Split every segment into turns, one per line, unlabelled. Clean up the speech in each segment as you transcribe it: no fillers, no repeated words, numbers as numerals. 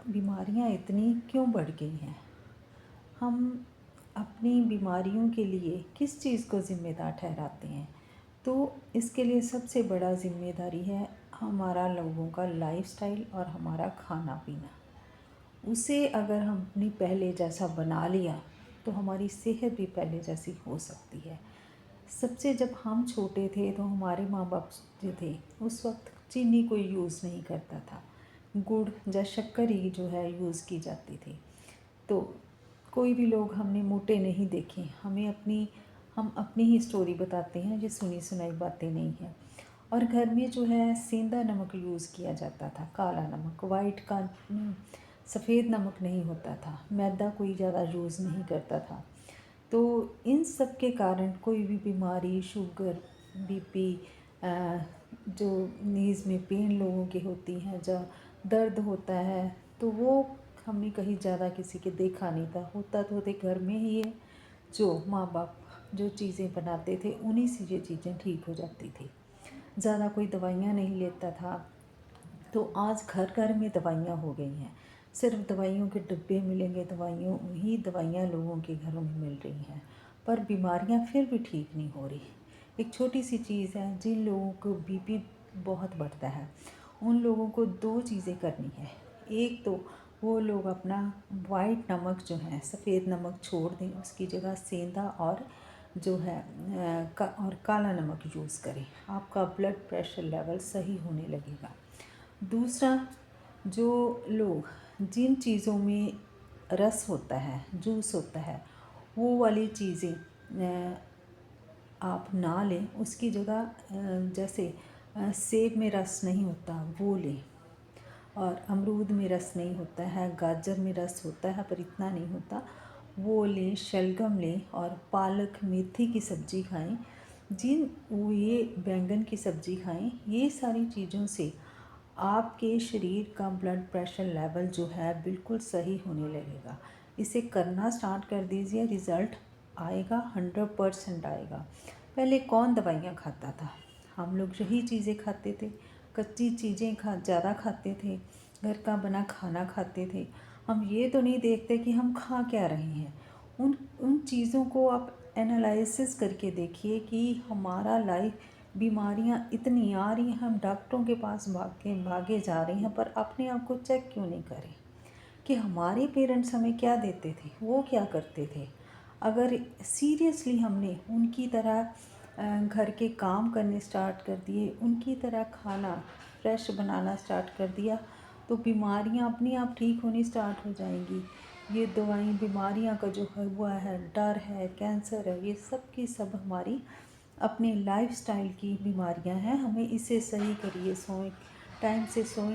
बीमारियां इतनी क्यों बढ़ गई हैं? हम अपनी बीमारियों के लिए किस चीज़ को ज़िम्मेदार ठहराते हैं? तो इसके लिए सबसे बड़ा ज़िम्मेदारी है हमारा लोगों का लाइफस्टाइल और हमारा खाना पीना। उसे अगर हमने पहले जैसा बना लिया तो हमारी सेहत भी पहले जैसी हो सकती है। सबसे जब हम छोटे थे तो हमारे माँ बाप जो थे उस वक्त चीनी कोई यूज़ नहीं करता था, गुड़ या शक्कर ही जो है यूज़ की जाती थी। तो कोई भी लोग हमने मोटे नहीं देखे। हम अपनी ही स्टोरी बताते हैं, ये सुनी सुनाई बातें नहीं हैं। और घर में जो है सेंधा नमक यूज़ किया जाता था, काला नमक, वाइट का सफ़ेद नमक नहीं होता था, मैदा कोई ज़्यादा यूज़ नहीं करता था। तो इन सब के कारण कोई भी बीमारी, शुगर, बीपी, जो नीज़ में पेन लोगों की होती हैं, जब दर्द होता है, तो वो हमने कहीं ज़्यादा किसी के देखा नहीं था। होता तो होते घर में ही है, जो माँ बाप जो चीज़ें बनाते थे उन्हीं से ये चीज़ें ठीक हो जाती थी। ज़्यादा कोई दवाइयाँ नहीं लेता था। तो आज घर घर में दवाइयाँ हो गई हैं। सिर्फ दवाइयों के डिब्बे मिलेंगे, दवाइयाँ लोगों के घरों में मिल रही हैं, पर बीमारियाँ फिर भी ठीक नहीं हो रही। एक छोटी सी चीज़ है, जिन लोगों को बीपी बहुत बढ़ता है उन लोगों को दो चीज़ें करनी है। एक तो वो लोग अपना वाइट नमक जो है, सफ़ेद नमक छोड़ दें, उसकी जगह सेंधा और जो है और काला नमक यूज़ करें। आपका ब्लड प्रेशर लेवल सही होने लगेगा। दूसरा, जो लोग जिन चीज़ों में रस होता है, जूस होता है, वो वाली चीज़ें आप ना लें। उसकी जगह जैसे सेब में रस नहीं होता वो लें, और अमरूद में रस नहीं होता है, गाजर में रस होता है पर इतना नहीं होता, वो लें। शलगम लें और पालक मेथी की सब्ज़ी खाएं। ये बैंगन की सब्ज़ी खाएं। ये सारी चीज़ों से आपके शरीर का ब्लड प्रेशर लेवल जो है बिल्कुल सही होने लगेगा। इसे करना स्टार्ट कर दीजिए, रिज़ल्ट आएगा, 100% आएगा। पहले कौन दवाइयाँ खाता था? हम लोग यही चीज़ें खाते थे, कच्ची चीज़ें ज़्यादा खाते थे, घर का बना खाना खाते थे। हम ये तो नहीं देखते कि हम खा क्या रहे हैं। उन उन चीज़ों को आप एनालिसिस करके देखिए कि हमारा लाइफ बीमारियां इतनी आ रही हैं, हम डॉक्टरों के पास भागे जा रहे हैं, पर अपने आप को चेक क्यों नहीं करें कि हमारे पेरेंट्स हमें क्या देते थे, वो क्या करते थे। अगर सीरियसली हमने उनकी तरह घर के काम करने स्टार्ट कर दिए, उनकी तरह खाना फ्रेश बनाना स्टार्ट कर दिया, तो बीमारियां अपने आप ठीक होनी स्टार्ट हो जाएंगी। ये दवाई बीमारियां का जो हुआ है, डर है, कैंसर है, ये सब की सब हमारी अपने लाइफस्टाइल की बीमारियां हैं। हमें इसे सही करिए। सोएं,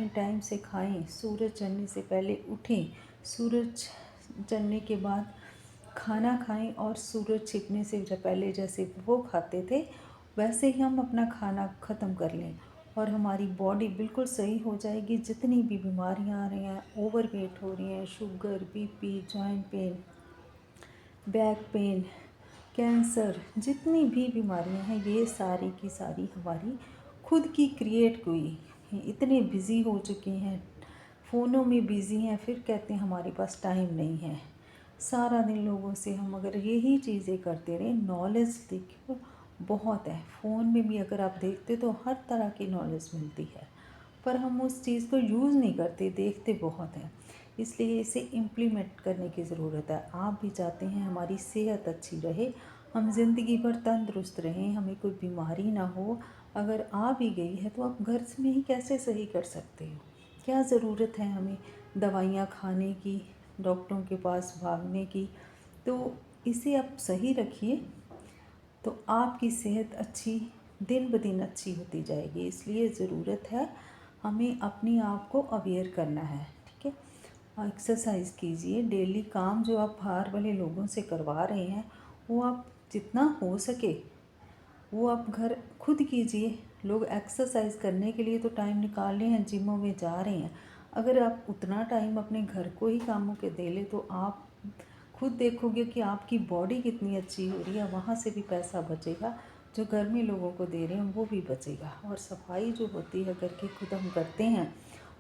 टाइम से खाएं, सूरज चढ़ने से पहले उठें, सूरज चढ़ने के बाद खाना खाएं, और सूरज छिपने से पहले जैसे वो खाते थे वैसे ही हम अपना खाना ख़त्म कर लें, और हमारी बॉडी बिल्कुल सही हो जाएगी। जितनी भी बीमारियां आ रही हैं, ओवरवेट हो रही हैं, sugar, BP, joint pain, back pain, cancer, जितनी भी बीमारियां हैं, ये सारी की सारी हमारी खुद की क्रिएट हुई हैं। इतने बिज़ी हो चुके हैं, फ़ोनों में बिज़ी हैं, फिर कहते हैं हमारे पास टाइम नहीं है। सारा दिन लोगों से हम अगर यही चीज़ें करते रहें, नॉलेज देखो बहुत है, फ़ोन में भी अगर आप देखते तो हर तरह की नॉलेज मिलती है, पर हम उस चीज़ को यूज़ नहीं करते, देखते बहुत हैं। इसलिए इसे इम्प्लीमेंट करने की ज़रूरत है। आप भी चाहते हैं हमारी सेहत अच्छी रहे, हम ज़िंदगी भर तंदुरुस्त रहें, हमें कोई बीमारी ना हो। अगर आ भी गई है तो आप घर में ही कैसे सही कर सकते हो? क्या ज़रूरत है हमें दवाइयाँ खाने की, डॉक्टरों के पास भागने की? तो इसे आप सही रखिए, तो आपकी सेहत अच्छी दिन ब दिन अच्छी होती जाएगी। इसलिए ज़रूरत है हमें अपने आप को अवेयर करना है, ठीक है। एक्सरसाइज कीजिए डेली। काम जो आप बाहर वाले लोगों से करवा रहे हैं वो आप जितना हो सके वो आप घर खुद कीजिए। लोग एक्सरसाइज करने के लिए तो टाइम निकाल रहे हैं, जिमों में जा रहे हैं। अगर आप उतना टाइम अपने घर को ही कामों के दे ले तो आप खुद देखोगे कि आपकी बॉडी कितनी अच्छी हो रही है। वहाँ से भी पैसा बचेगा, जो घर में लोगों को दे रहे हैं वो भी बचेगा। और सफाई जो होती है घर की खुद हम करते हैं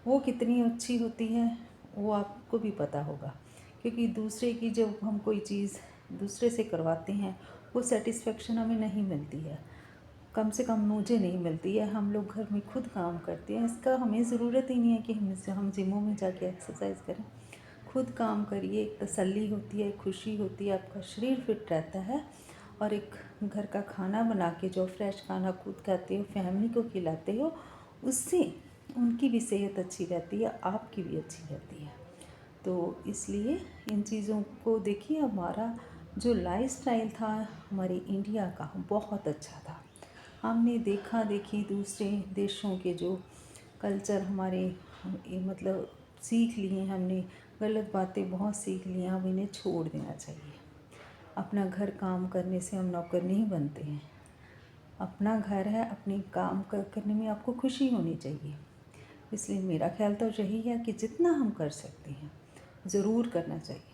वो कितनी अच्छी होती है, वो आपको भी पता होगा, क्योंकि दूसरे की जब हम कोई चीज़ दूसरे से करवाते हैं वो सेटिस्फेक्शन हमें नहीं मिलती है, कम से कम मुझे नहीं मिलती है। हम लोग घर में खुद काम करते हैं, इसका हमें ज़रूरत ही नहीं है कि हम जिमों में जाके एक्सरसाइज करें। खुद काम करिए, एक तसल्ली होती है, एक खुशी होती है, आपका शरीर फिट रहता है। और एक घर का खाना बना के जो फ्रेश खाना खुद खाते हो, फैमिली को खिलाते हो, उससे उनकी भी सेहत अच्छी रहती है, आपकी भी अच्छी रहती है। तो इसलिए इन चीज़ों को देखिए, हमारा जो लाइफस्टाइल था हमारे इंडिया का बहुत अच्छा था। हमने देखा देखी दूसरे देशों के जो कल्चर हमारे मतलब सीख लिए हमने, गलत बातें बहुत सीख ली, अब इन्हें छोड़ देना चाहिए। अपना घर काम करने से हम नौकर नहीं बनते हैं। अपना घर है, अपने काम करने में आपको खुशी होनी चाहिए। इसलिए मेरा ख्याल तो यही है कि जितना हम कर सकते हैं ज़रूर करना चाहिए।